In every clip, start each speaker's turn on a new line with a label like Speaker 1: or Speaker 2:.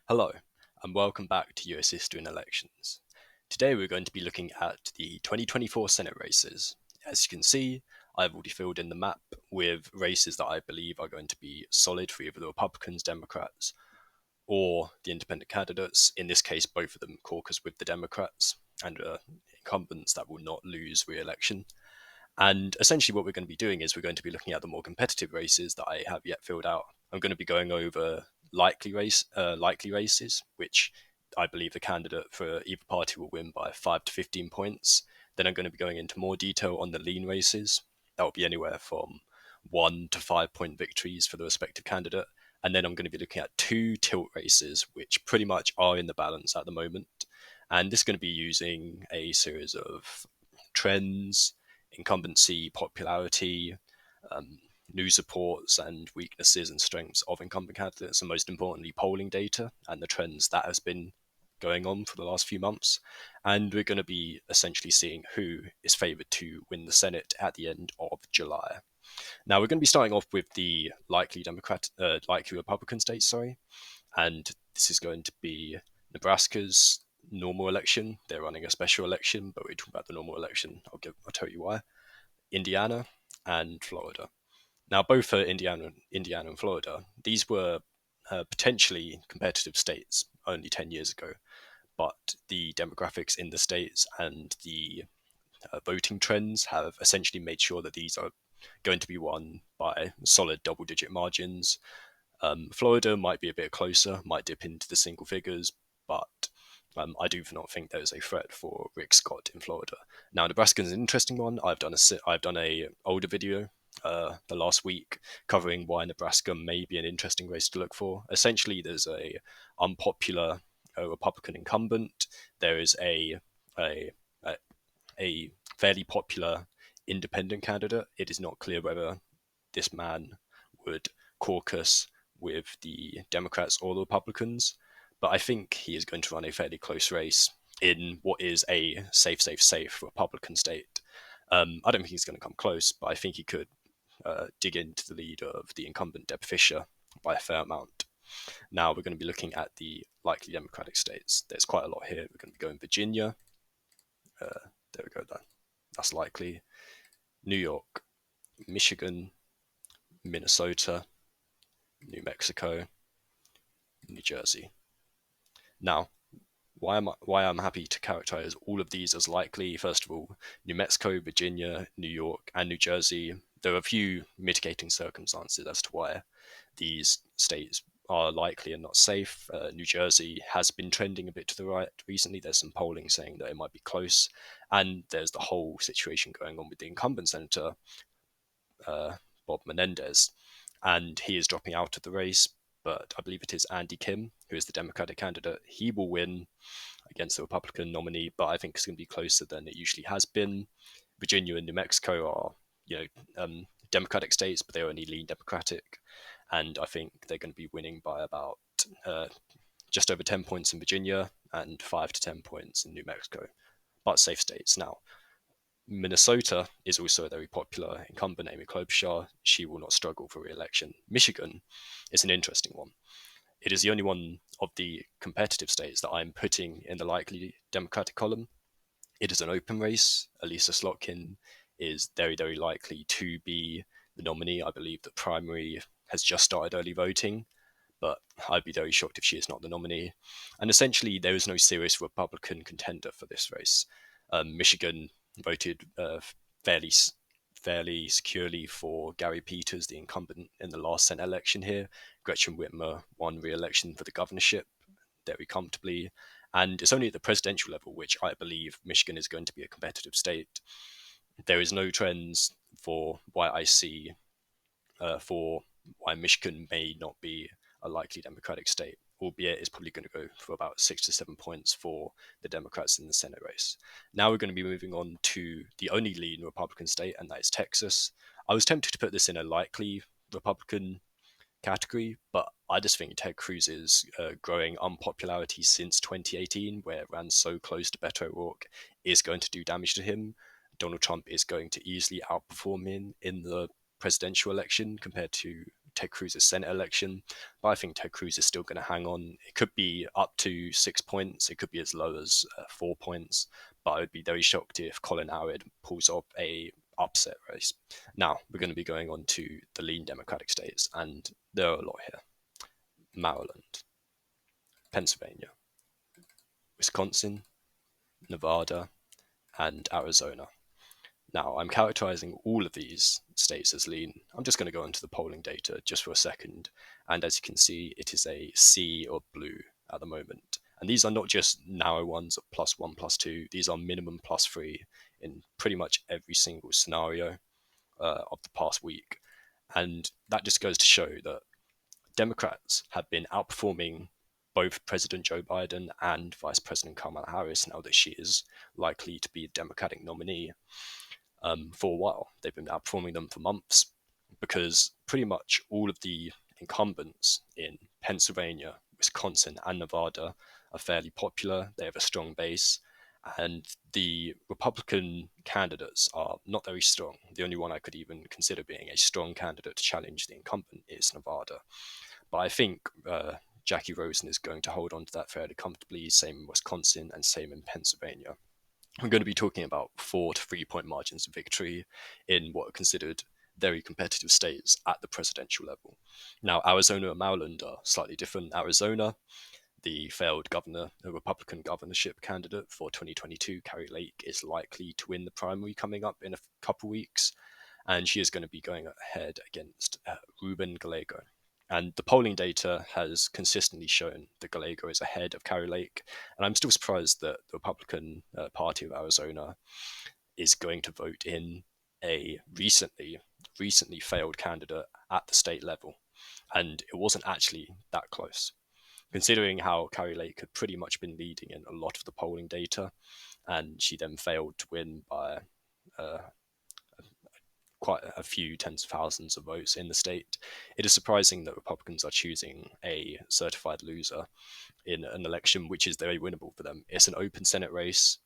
Speaker 1: Hello, and welcome back to US History and Elections. Today we're going to be looking at the 2024 Senate races. As you can see, I've already filled in the map with races that I believe are going to be solid for either the Republicans, Democrats, or the independent candidates. In this case, both of them caucus with the Democrats and incumbents that will not lose re-election. And essentially, what we're going to be doing is we're going to be looking at the more competitive races that I have yet filled out. I'm going to be going over likely races, which I believe the candidate for either party will win by 5 to 15 points. Then I'm going to be going into more detail on the lean races. That will be anywhere from 1 to 5 point victories for the respective candidate. And then I'm going to be looking at two tilt races, which pretty much are in the balance at the moment. And this is going to be using a series of trends, incumbency, popularity, um, news reports, and weaknesses and strengths of incumbent candidates, and most importantly, polling data and the trends that has been going on for the last few months. And we're going to be essentially seeing who is favoured to win the Senate at the end of July. Now we're going to be starting off with the likely Republican states, and this is going to be Nebraska's normal election. They're running a special election, but we're talking about the normal election. I'll tell you why. Indiana and Florida. Now, both for Indiana and Florida, these were potentially competitive states only 10 years ago, but the demographics in the states and the voting trends have essentially made sure that these are going to be won by solid double-digit margins. Florida might be a bit closer, might dip into the single figures, but I do not think there's a threat for Rick Scott in Florida. Now, Nebraska is an interesting one. I've done a older video the last week covering why Nebraska may be an interesting race to look for. Essentially, there's a unpopular Republican incumbent. There is a, a a fairly popular independent candidate. It is not clear whether this man would caucus with the Democrats or the Republicans, but I think he is going to run a fairly close race in what is a safe Republican state. I don't think he's going to come close, but I think he could dig into the lead of the incumbent Deb Fischer by a fair amount. Now we're going to be looking at the likely Democratic states. There's quite a lot here. We're going to be going Virginia. There we go. That's likely. New York, Michigan, Minnesota, New Mexico, New Jersey. Now, why I'm happy to characterize all of these as likely. First of all, New Mexico, Virginia, New York, and New Jersey. There are a few mitigating circumstances as to why these states are likely and not safe. New Jersey has been trending a bit to the right recently. There's some polling saying that it might be close, and there's the whole situation going on with the incumbent senator Bob Menendez, and he is dropping out of the race. But I believe it is Andy Kim who is the Democratic candidate. He will win against the Republican nominee, but I think it's going to be closer than it usually has been. Virginia and New Mexico are, Democratic states, but they're only lean Democratic, and I think they're going to be winning by about just over 10 points in Virginia and 5 to 10 points in New Mexico, but safe states. Now, Minnesota is also a very popular incumbent, Amy Klobuchar. She will not struggle for re-election. Michigan is an interesting one. It is the only one of the competitive states that I'm putting in the likely Democratic column. It is an open race. Elisa Slotkin is very, very likely to be the nominee. I believe the primary has just started early voting, but I'd be very shocked if she is not the nominee. And essentially, there is no serious Republican contender for this race. Michigan voted fairly fairly securely for Gary Peters, the incumbent in the last Senate election here. Gretchen Whitmer won re-election for the governorship very comfortably. And it's only at the presidential level, which I believe Michigan is going to be a competitive state. There is no trends for why I see for why Michigan may not be a likely Democratic state, albeit it's probably going to go for about 6 to 7 points for the Democrats in the Senate race. Now we're going to be moving on to the only lean Republican state, and that is Texas. I was tempted to put this in a likely Republican category, but I just think Ted Cruz's growing unpopularity since 2018, where it ran so close to Beto O'Rourke, is going to do damage to him. Donald Trump is going to easily outperform him in the presidential election compared to Ted Cruz's Senate election, but I think Ted Cruz is still going to hang on. It could be up to 6 points, it could be as low as 4 points, but I would be very shocked if Colin Howard pulls off a upset race. Now, we're going to be going on to the lean Democratic states, and there are a lot here. Maryland, Pennsylvania, Wisconsin, Nevada, and Arizona. Now, I'm characterizing all of these states as lean. I'm just going to go into the polling data just for a second. And as you can see, it is a sea of blue at the moment. And these are not just narrow ones of +1, +2. These are minimum +3 in pretty much every single scenario of the past week. And that just goes to show that Democrats have been outperforming both President Joe Biden and Vice President Kamala Harris now that she is likely to be a Democratic nominee. For a while. They've been outperforming them for months because pretty much all of the incumbents in Pennsylvania, Wisconsin, and Nevada are fairly popular. They have a strong base, and the Republican candidates are not very strong. The only one I could even consider being a strong candidate to challenge the incumbent is Nevada. But I think Jackie Rosen is going to hold on to that fairly comfortably, same in Wisconsin and same in Pennsylvania. We're going to be talking about 4 to 3 point margins of victory in what are considered very competitive states at the presidential level. Now, Arizona and Maryland are slightly different. Arizona, the failed governor, the Republican governorship candidate for 2022, Carrie Lake, is likely to win the primary coming up in a couple weeks, and she is going to be going ahead against Ruben Gallego. And the polling data has consistently shown that Gallego is ahead of Carrie Lake. And I'm still surprised that the Republican Party of Arizona is going to vote in a recently failed candidate at the state level. And it wasn't actually that close, considering how Carrie Lake had pretty much been leading in a lot of the polling data. And she then failed to win by quite a few tens of thousands of votes in the state. It is surprising that Republicans are choosing a certified loser in an election which is very winnable for them. It's an open Senate race.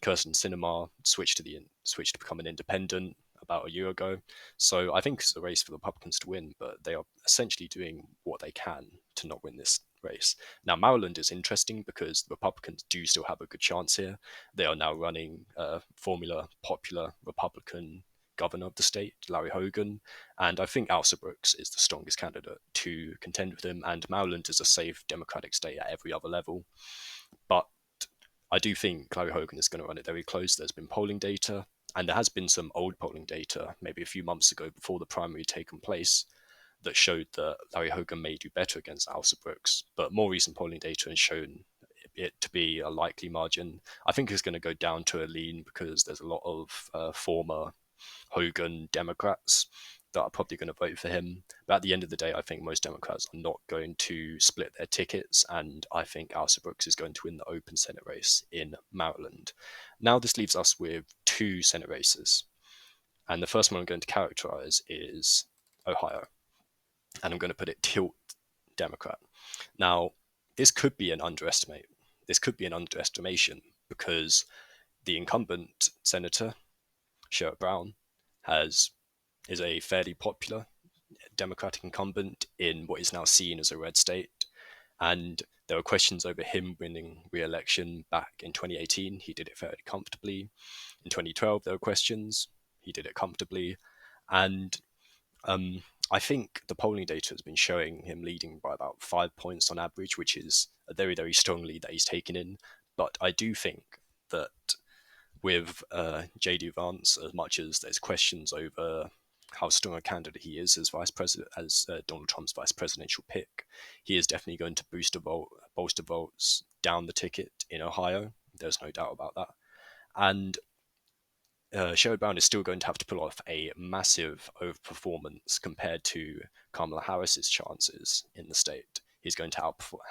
Speaker 1: Kirsten Sinema switched to become an independent about a year ago. So I think it's a race for the Republicans to win, but they are essentially doing what they can to not win this race. Now, Maryland is interesting because the Republicans do still have a good chance here. They are now running formula popular Republican governor of the state, Larry Hogan, and I think Alsa Brooks is the strongest candidate to contend with him, and Maryland is a safe Democratic state at every other level. But I do think Larry Hogan is going to run it very close. There's been polling data, and there has been some old polling data, maybe a few months ago before the primary had taken place, that showed that Larry Hogan may do better against Alsa Brooks. But more recent polling data has shown it to be a likely margin. I think it's going to go down to a lean because there's a lot of former Hogan Democrats that are probably going to vote for him. But at the end of the day, I think most Democrats are not going to split their tickets, and I think Alsa Brooks is going to win the open Senate race in Maryland. Now this leaves us with 2 Senate races, and the first one I'm going to characterize is Ohio, and I'm going to put it tilt Democrat. Now, this could be an underestimate. This could be an underestimation because the incumbent senator, Sherrod Brown, is a fairly popular Democratic incumbent in what is now seen as a red state. And there were questions over him winning re-election back in 2018. He did it fairly comfortably. In 2012, there were questions. He did it comfortably. And I think the polling data has been showing him leading by about 5 points on average, which is a very, very strong lead that he's taken in. But I do think that with J.D. Vance, as much as there's questions over how strong a candidate he is as vice president, as Donald Trump's vice presidential pick, he is definitely going to bolster votes down the ticket in Ohio. There's no doubt about that. And Sherrod Brown is still going to have to pull off a massive overperformance compared to Kamala Harris's chances in the state. He's going to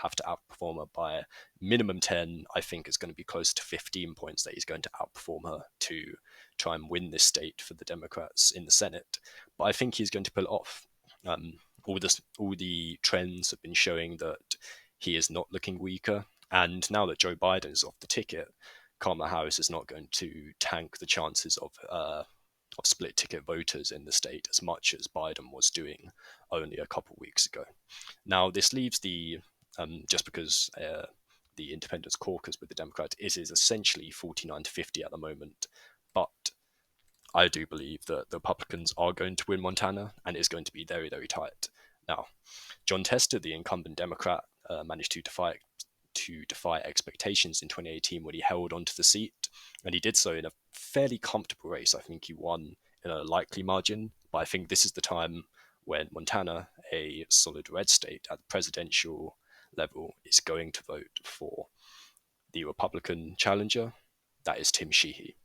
Speaker 1: have to outperform her by minimum 10. I think it's going to be close to 15 points that he's going to outperform her to try and win this state for the Democrats in the Senate. But I think he's going to pull it off. All the trends have been showing that he is not looking weaker. And now that Joe Biden is off the ticket, Kamala Harris is not going to tank the chances of of split ticket voters in the state as much as Biden was doing only a couple of weeks ago. Now, this leaves just because the Independence caucus with the Democrats is essentially 49 to 50 at the moment, but I do believe that the Republicans are going to win Montana and it's going to be very, very tight. Now, John Tester, the incumbent Democrat, managed to defy expectations in 2018 when he held onto the seat, and he did so in a fairly comfortable race. I think he won in a likely margin, but I think this is the time when Montana, a solid red state at the presidential level, is going to vote for the Republican challenger, that is Tim Sheehy.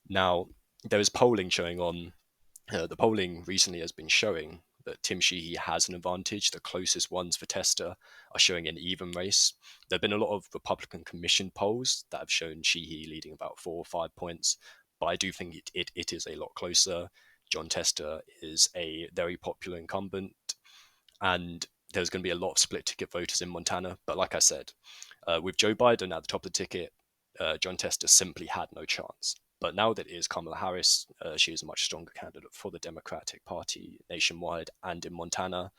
Speaker 1: Now, there is polling showing on the polling recently has been showing that Tim Sheehy has an advantage. The closest ones for Tester are showing an even race. There have been a lot of Republican Commission polls that have shown Sheehy leading about 4 or 5 points, but I do think it is a lot closer. John Tester is a very popular incumbent, and there's going to be a lot of split ticket voters in Montana. But like I said, with Joe Biden at the top of the ticket, John Tester simply had no chance. But now that it is Kamala Harris, she is a much stronger candidate for the Democratic Party nationwide and in Montana.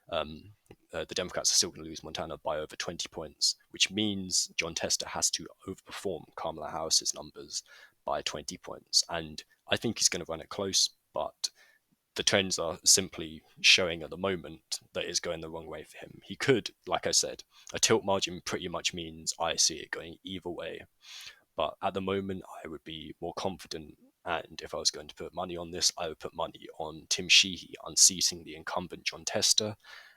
Speaker 1: The Democrats are still going to lose Montana by over 20 points, which means John Tester has to overperform Kamala Harris's numbers by 20 points. And I think he's going to run it close, but the trends are simply showing at the moment that it's going the wrong way for him. He could, like I said, a tilt margin pretty much means I see it going either way. But at the moment, I would be more confident. And if I was going to put money on this, I would put money on Tim Sheehy unseating the incumbent John Tester.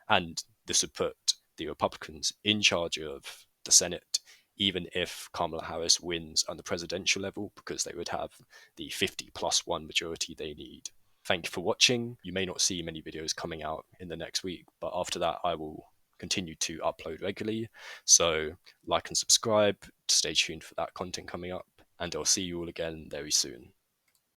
Speaker 1: And this would put the Republicans in charge of the Senate, even if Kamala Harris wins on the presidential level, because they would have the 50+1 majority they need. Thank you for watching. You may not see many videos coming out in the next week, but after that, I will continue to upload regularly. So like and subscribe to stay tuned for that content coming up, and I'll see you all again very soon.